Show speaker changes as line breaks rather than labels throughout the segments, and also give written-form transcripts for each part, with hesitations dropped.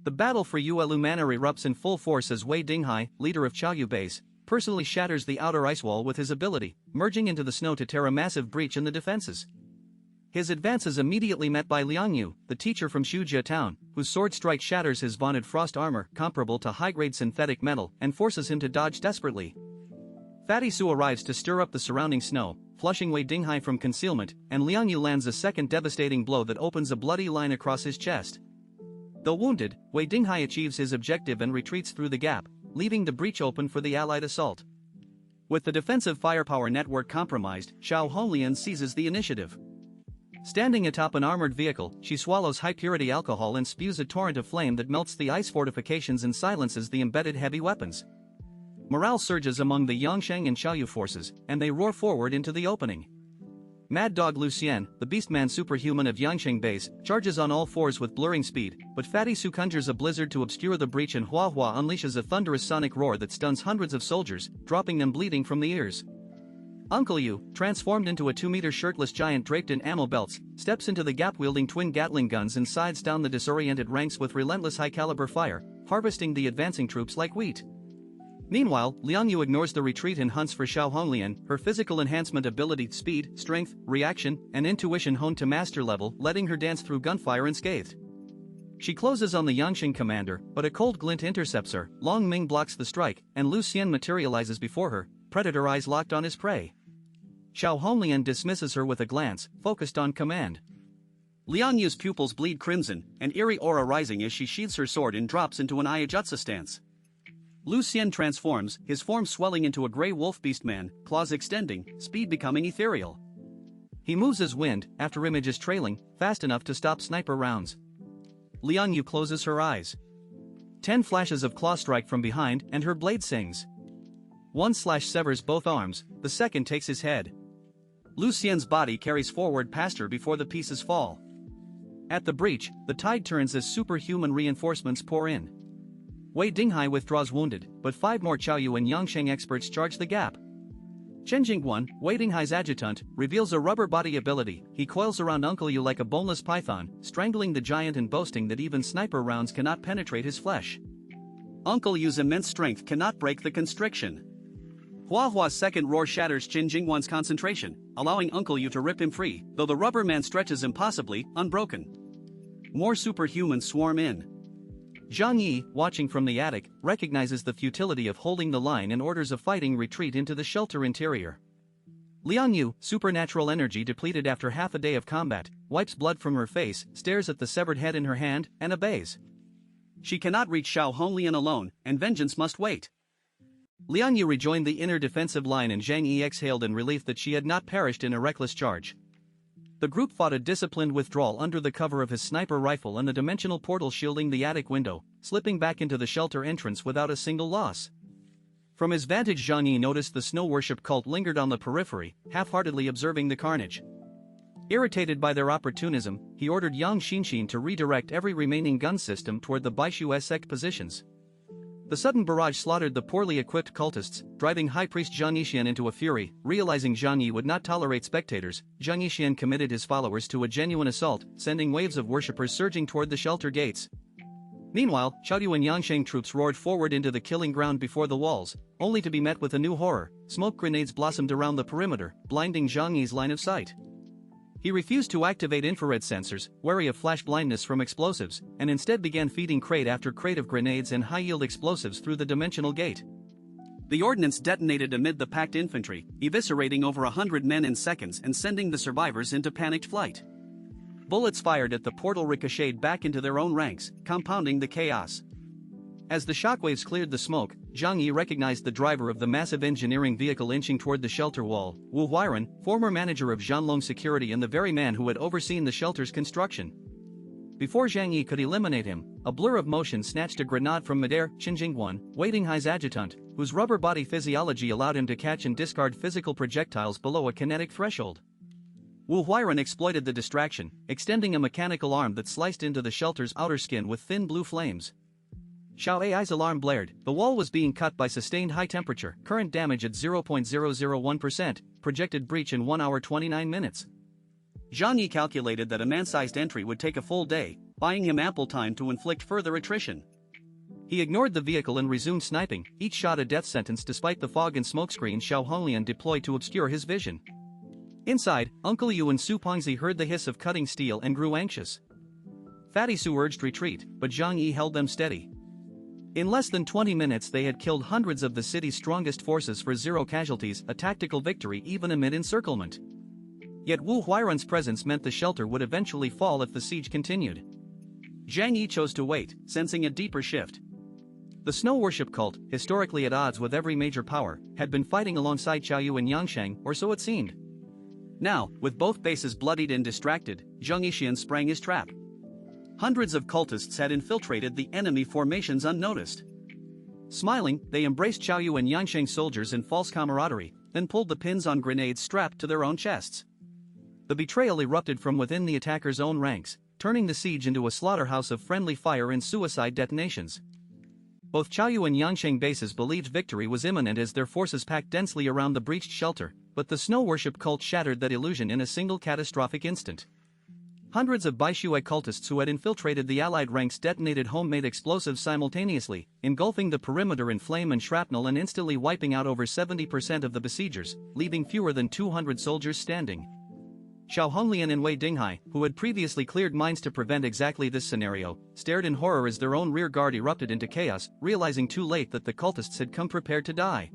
The battle for Yuelu Manor erupts in full force as Wei Dinghai, leader of Chaoyu base, personally shatters the outer ice wall with his ability, merging into the snow to tear a massive breach in the defenses. His advance is immediately met by Liang Yu, the teacher from Shujia town, whose sword strike shatters his vaunted frost armor comparable to high-grade synthetic metal and forces him to dodge desperately. Fatty Su arrives to stir up the surrounding snow, flushing Wei Dinghai from concealment, and Liang Yu lands a second devastating blow that opens a bloody line across his chest. Though wounded, Wei Dinghai achieves his objective and retreats through the gap, leaving the breach open for the allied assault. With the defensive firepower network compromised, Xiao Honglian seizes the initiative. Standing atop an armored vehicle, she swallows high-purity alcohol and spews a torrent of flame that melts the ice fortifications and silences the embedded heavy weapons. Morale surges among the Yongsheng and Xiaoyu forces, and they roar forward into the opening. Mad Dog Lucien, the beastman superhuman of Yangsheng base, charges on all fours with blurring speed, but Fatty Su conjures a blizzard to obscure the breach and Hua Hua unleashes a thunderous sonic roar that stuns hundreds of soldiers, dropping them bleeding from the ears. Uncle Yu, transformed into a 2-meter shirtless giant draped in ammo belts, steps into the gap-wielding twin Gatling guns and sides down the disoriented ranks with relentless high-caliber fire, harvesting the advancing troops like wheat. Meanwhile, Liang Yu ignores the retreat and hunts for Xiao Honglian, her physical enhancement ability, speed, strength, reaction, and intuition honed to master level, letting her dance through gunfire unscathed. She closes on the Yangsheng commander, but a cold glint intercepts her. Long Ming blocks the strike, and Lu Xian materializes before her, predator eyes locked on his prey. Xiao Honglian dismisses her with a glance, focused on command. Liang Yu's pupils bleed crimson, an eerie aura rising as she sheathes her sword and drops into an Ayajutsu stance. Lu Xian transforms, his form swelling into a grey wolf beastman, claws extending, speed becoming ethereal. He moves as wind, after image is trailing, fast enough to stop sniper rounds. Liang Yu closes her eyes. 10 flashes of claw strike from behind, and her blade sings. One slash severs both arms, the second takes his head. Lu Xian's body carries forward past her before the pieces fall. At the breach, the tide turns as superhuman reinforcements pour in. Wei Dinghai withdraws wounded, but 5 more Chaoyu and Yangsheng experts charge the gap. Chen Jingguan, Wei Dinghai's adjutant, reveals a rubber body ability. He coils around Uncle Yu like a boneless python, strangling the giant and boasting that even sniper rounds cannot penetrate his flesh. Uncle Yu's immense strength cannot break the constriction. Hua Hua's second roar shatters Chen Jingguan's concentration, allowing Uncle Yu to rip him free, though the rubber man stretches impossibly, unbroken. More superhumans swarm in. Zhang Yi, watching from the attic, recognizes the futility of holding the line and orders a fighting retreat into the shelter interior. Liang Yu, supernatural energy depleted after half a day of combat, wipes blood from her face, stares at the severed head in her hand, and obeys. She cannot reach Xiao Honglian alone, and vengeance must wait. Liang Yu rejoined the inner defensive line and Zhang Yi exhaled in relief that she had not perished in a reckless charge. The group fought a disciplined withdrawal under the cover of his sniper rifle and the dimensional portal shielding the attic window, slipping back into the shelter entrance without a single loss. From his vantage, Zhang Yi noticed the snow worship cult lingered on the periphery, half-heartedly observing the carnage. Irritated by their opportunism, he ordered Yang Xinxin to redirect every remaining gun system toward the Baishu sect positions. The sudden barrage slaughtered the poorly equipped cultists, driving High Priest Zhang Yixian into a fury. Realizing Zhang Yi would not tolerate spectators, Zhang Yixian committed his followers to a genuine assault, sending waves of worshippers surging toward the shelter gates. Meanwhile, Chaoyu and Yangsheng troops roared forward into the killing ground before the walls, only to be met with a new horror. Smoke grenades blossomed around the perimeter, blinding Zhang Yi's line of sight. He refused to activate infrared sensors, wary of flash blindness from explosives, and instead began feeding crate after crate of grenades and high-yield explosives through the dimensional gate. The ordnance detonated amid the packed infantry, eviscerating over 100 men in seconds and sending the survivors into panicked flight. Bullets fired at the portal ricocheted back into their own ranks, compounding the chaos. As the shockwaves cleared the smoke, Zhang Yi recognized the driver of the massive engineering vehicle inching toward the shelter wall, Wu Huairan, former manager of Zhanlong Security and the very man who had overseen the shelter's construction. Before Zhang Yi could eliminate him, a blur of motion snatched a grenade from midair. Chen Jingguan, Wei Dinghai's adjutant, whose rubber body physiology allowed him to catch and discard physical projectiles below a kinetic threshold. Wu Huairan exploited the distraction, extending a mechanical arm that sliced into the shelter's outer skin with thin blue flames. Xiao Ai's alarm blared. The wall was being cut by sustained high temperature, current damage at 0.001%, projected breach in 1 hour 29 minutes. Zhang Yi calculated that a man-sized entry would take a full day,
buying him ample time to inflict further attrition.
He ignored the vehicle and resumed sniping, each shot a death sentence despite the fog and smokescreen Xiao Honglian deployed to obscure his vision. Inside, Uncle Yu and Su Pengzi heard the hiss of cutting steel and grew anxious. Fatty Su urged retreat, but Zhang Yi held them steady. In less than 20 minutes they had killed hundreds of the city's strongest forces for 0 casualties, a tactical victory even amid encirclement. Yet Wu Huairan's presence meant the shelter would eventually fall if the siege continued.
Zhang Yi chose to wait, sensing a deeper shift.
The snow worship cult, historically at odds with every major power, had been fighting alongside Qiaoyu and Yangsheng, or so it seemed.
Now, with both bases bloodied and distracted, Zheng Yixian sprang his trap. Hundreds of cultists had infiltrated the enemy formations unnoticed. Smiling, they embraced Qiaoyu and Yangsheng soldiers in false camaraderie, then pulled the pins on grenades strapped to their own chests. The betrayal erupted from within the attackers' own ranks, turning the siege into a slaughterhouse of friendly fire and suicide detonations. Both Qiaoyu and Yangsheng bases believed victory was imminent as their forces packed densely around the breached shelter, but the snow worship cult shattered that illusion in a single catastrophic instant. Hundreds of Baishui cultists who had infiltrated the Allied ranks detonated homemade explosives simultaneously, engulfing the perimeter in flame and shrapnel and instantly wiping out over 70% of the besiegers, leaving fewer than 200 soldiers standing. Xiao Honglian and Wei Dinghai, who had previously cleared mines to prevent exactly this scenario, stared in horror as their own rear guard erupted into chaos, realizing too late that the cultists had come prepared to die.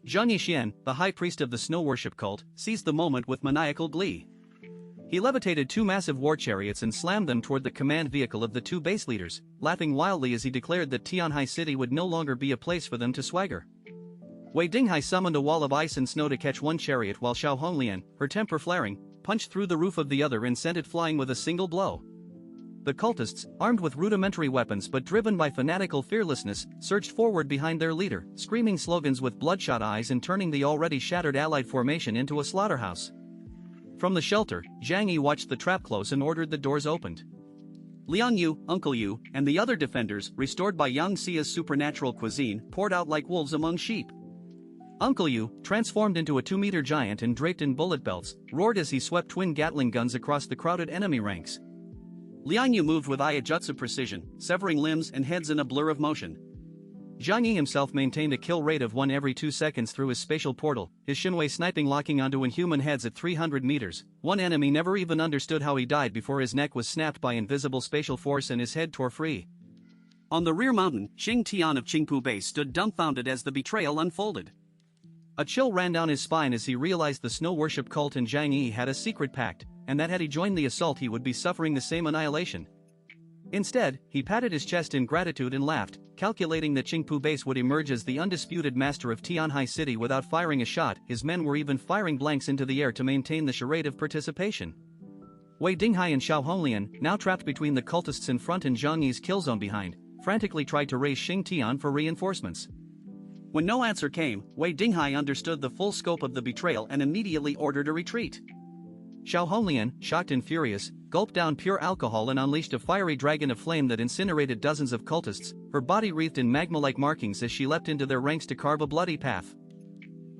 Zheng Yixian, the high priest of the snow worship cult, seized the moment with maniacal glee. He levitated 2 massive war chariots and slammed them toward the command vehicle of the 2 base leaders, laughing wildly as he declared that Tianhai City would no longer be a place for them to swagger. Wei Dinghai summoned a wall of ice and snow to catch one chariot while Xiao Honglian, her temper flaring, punched through the roof of the other and sent it flying with a single blow. The cultists, armed with rudimentary weapons but driven by fanatical fearlessness, surged forward behind their leader, screaming slogans with bloodshot eyes and turning the already shattered Allied formation into a slaughterhouse. From the shelter, Zhang Yi watched the trap close and ordered the doors opened. Liang Yu, Uncle Yu, and the other defenders, restored by Yang Xia's supernatural cuisine, poured out like wolves among sheep. Uncle Yu, transformed into a 2-meter giant and draped in bullet belts, roared as he swept twin Gatling guns across the crowded enemy ranks. Liang Yu moved with Iaijutsu precision, severing limbs and heads in a blur of motion. Zhang Yi himself maintained a kill rate of 1 every 2 seconds through his spatial portal, his Shinwei sniping locking onto inhuman heads at 300 meters. One enemy never even understood how he died before his neck was snapped by invisible spatial force and his head tore free. On the rear mountain, Xing Tian of Qingpu Base stood dumbfounded as the betrayal unfolded. A chill ran down his spine as he realized the snow worship cult and Zhang Yi had a secret pact, and that had he joined the assault he would be suffering the same annihilation. Instead, he patted his chest in gratitude and laughed, calculating that Qingpu Base would emerge as the undisputed master of Tianhai City without firing a shot. His men were even firing blanks into the air to maintain the charade of participation. Wei Dinghai and Xiao Honglian, now trapped between the cultists in front and Zhang Yi's kill zone behind, frantically tried to raise Xing Tian for reinforcements. When no answer came, Wei Dinghai understood the full scope of the betrayal and immediately ordered a retreat. Xiao Honglian, shocked and furious, gulped down pure alcohol and unleashed a fiery dragon of flame that incinerated dozens of cultists, her body wreathed in magma-like markings as she leapt into their ranks to carve a bloody path.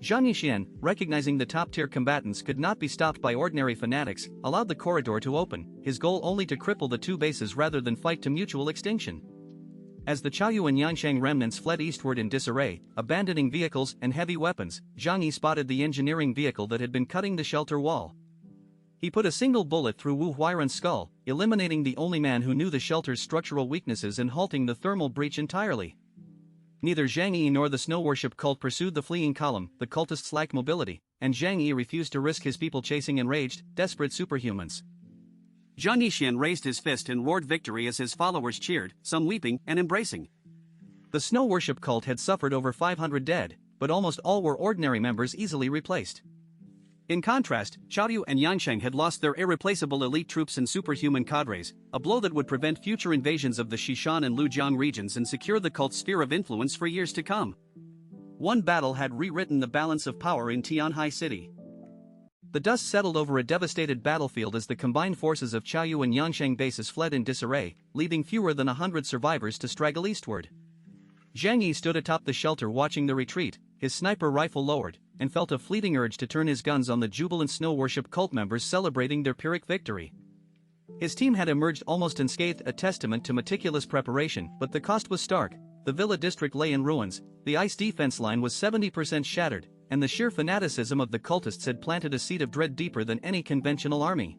Zheng Yixian, recognizing the top-tier combatants could not be stopped by ordinary fanatics, allowed the corridor to open, his goal only to cripple the 2 bases rather than fight to mutual extinction. As the Qiaoyu and Yangsheng remnants fled eastward in disarray, abandoning vehicles and heavy weapons, Zhang Yi spotted the engineering vehicle that had been cutting the shelter wall. He put a single bullet through Wu Huairan's skull, eliminating the only man who knew the shelter's structural weaknesses and halting the thermal breach entirely. Neither Zhang Yi nor the snow worship cult pursued the fleeing column, the cultists lacked mobility, and Zhang Yi refused to risk his people chasing enraged, desperate superhumans. Zheng Yixian raised his fist and roared victory as his followers cheered, some weeping and embracing. The snow worship cult had suffered over 500 dead, but almost all were ordinary members easily replaced. In contrast, Qiaoyu and Yangsheng had lost their irreplaceable elite troops and superhuman cadres, a blow that would prevent future invasions of the Xishan and Lujiang regions and secure the cult's sphere of influence for years to come. One battle had rewritten the balance of power in Tianhai City. The dust settled over a devastated battlefield as the combined forces of Qiaoyu and Yangsheng bases fled in disarray, leaving fewer than 100 survivors to straggle eastward. Zhang Yi stood atop the shelter watching the retreat, his sniper rifle lowered, and felt a fleeting urge to turn his guns on the jubilant snow worship cult members celebrating their Pyrrhic victory.
His team had emerged almost unscathed, a testament to meticulous preparation, but the cost was stark. The villa district lay in ruins, the ice defense line was 70% shattered, and the sheer fanaticism of the cultists had planted a seed of dread deeper than any conventional army.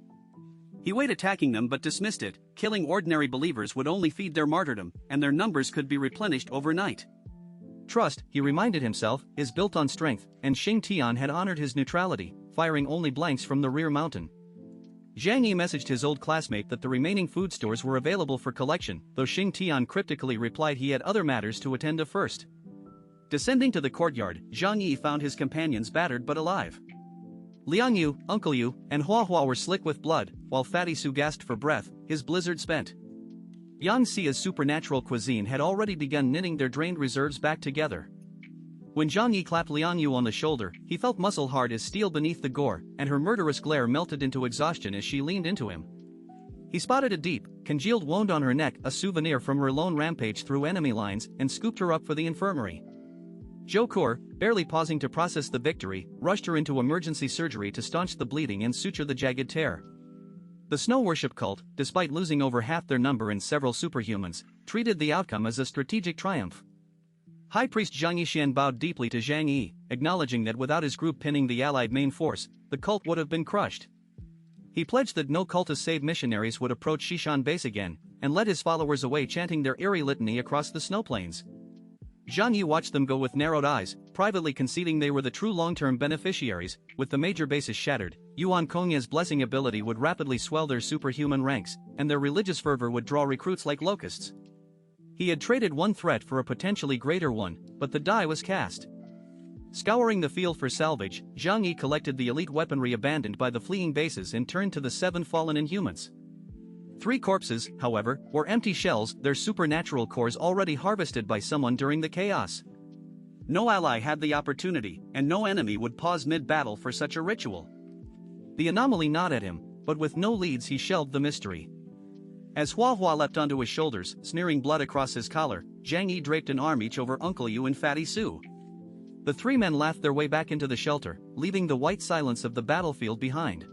He weighed attacking them but dismissed it. Killing ordinary believers would only feed their martyrdom, and their numbers could be replenished overnight.
Trust, he reminded himself, is built on strength, and Xing Tian had honored his neutrality, firing only blanks from the rear mountain. Zhang Yi messaged his old classmate that the remaining food stores were available for collection, though Xing Tian cryptically replied he had other matters to attend to first. Descending to the courtyard, Zhang Yi found his companions battered but alive. Liang Yu, Uncle Yu, and Hua Hua were slick with blood, while Fatty Su gasped for breath, his blizzard spent. Yang Xia's supernatural cuisine had already begun knitting their drained reserves back together. When Zhang Yi clapped Liang Yu on the shoulder, he felt muscle hard as steel beneath the gore, and her murderous glare melted into exhaustion as she leaned into him. He spotted a deep, congealed wound on her neck, a souvenir from her lone rampage through enemy lines, and scooped her up for the infirmary. Zhou Kur, barely pausing to process the victory, rushed her into emergency surgery to staunch the bleeding and suture the jagged tear. The Snow Worship cult, despite losing over half their number and several superhumans, treated the outcome as a strategic triumph. High Priest Zhang Yixian bowed deeply to Zhang Yi, acknowledging that without his group pinning the allied main force, the cult would have been crushed. He pledged that no cultist save missionaries would approach Xishan base again, and led his followers away chanting their eerie litany across the snow plains. Zhang Yi watched them go with narrowed eyes, privately conceding they were the true long-term beneficiaries. With the major bases shattered, Yuan Kongya's blessing ability would rapidly swell their superhuman ranks, and their religious fervor would draw recruits like locusts. He had traded one threat for a potentially greater one, but the die was cast. Scouring the field for salvage, Zhang Yi collected the elite weaponry abandoned by the fleeing bases and turned to the 7 fallen Inhumans. 3 corpses, however, were empty shells, their supernatural cores already harvested by someone during the chaos. No ally had the opportunity, and no enemy would pause mid-battle for such a ritual. The anomaly gnawed at him, but with no leads he shelved the mystery. As Hua Hua leapt onto his shoulders, smearing blood across his collar, Zhang Yi draped an arm each over Uncle Yu and Fatty Su. The 3 men laughed their way back into the shelter, leaving the white silence of the battlefield behind.